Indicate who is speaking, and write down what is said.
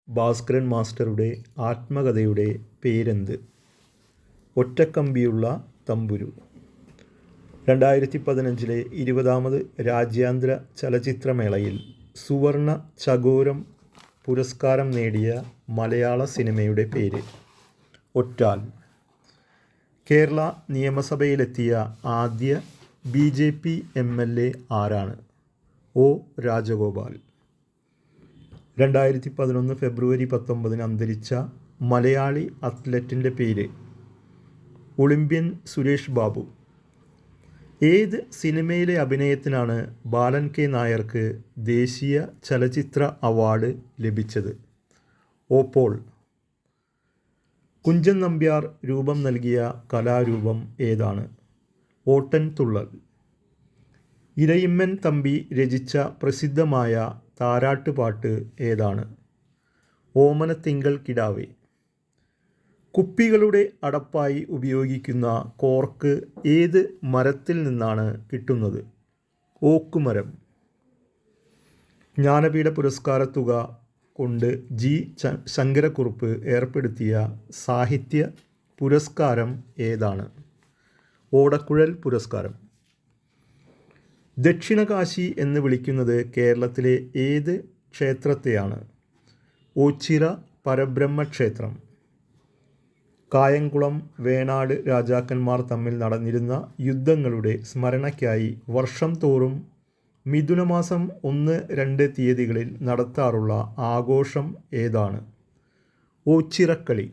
Speaker 1: ഭാസ്കരൻ മാസ്റ്ററുടെ ആത്മകഥയുടെ പേരെന്ത്? ഒറ്റക്കമ്പിയുള്ള തമ്പുരു. 2015 20ാമത് രാജ്യാന്തര ചലച്ചിത്രമേളയിൽ സുവർണ ചകോരം പുരസ്കാരം നേടിയ മലയാള സിനിമയുടെ പേര്? ഒറ്റാൽ. കേരള നിയമസഭയിലെത്തിയ ആദ്യ BJP MLA ആരാണ്? O. രാജഗോപാൽ. 2011 ഫെബ്രുവരി 19 അന്തരിച്ച മലയാളി അത്ലറ്റിൻ്റെ പേര്? ഒളിമ്പ്യൻ സുരേഷ് ബാബു. ഏത് സിനിമയിലെ അഭിനയത്തിനാണ് ബാലൻ K നായർക്ക് ദേശീയ ചലച്ചിത്ര അവാർഡ് ലഭിച്ചത്? ഓപ്പോൾ. കുഞ്ചൻ നമ്പ്യാർ രൂപം നൽകിയ കലാരൂപം ഏതാണ്? ഓട്ടൻതുള്ളൽ. ഇരയിമ്മൻ തമ്പി രചിച്ച പ്രസിദ്ധമായ താരാട്ടുപാട്ട് ഏതാണ്? ഓമനത്തിങ്കൾ കിടാവേ. കുപ്പികളുടെ അടപ്പായി ഉപയോഗിക്കുന്ന കോർക്ക് ഏത് മരത്തിൽ നിന്നാണ് കിട്ടുന്നത്? ഓക്കുമരം. ജ്ഞാനപീഠ പുരസ്കാരത്തുക കൊണ്ട് G. ശങ്കരക്കുറുപ്പ് ഏർപ്പെടുത്തിയ സാഹിത്യ പുരസ്കാരം ഏതാണ്? ഓടക്കുഴൽ പുരസ്കാരം. ദക്ഷിണകാശി എന്ന് വിളിക്കുന്നത് കേരളത്തിലെ ഏത് ക്ഷേത്രത്തെയാണ്? ഓച്ചിറ പരബ്രഹ്മക്ഷേത്രം. കായംകുളം വേണാട് രാജാക്കന്മാർ തമ്മിൽ നടന്നിരുന്ന യുദ്ധങ്ങളുടെ സ്മരണയ്ക്കായി വർഷം തോറും മിഥുനമാസം 1, 2 തീയതികളിൽ നടത്താറുള്ള ആഘോഷം ഏതാണ്? ഓച്ചിറക്കളി.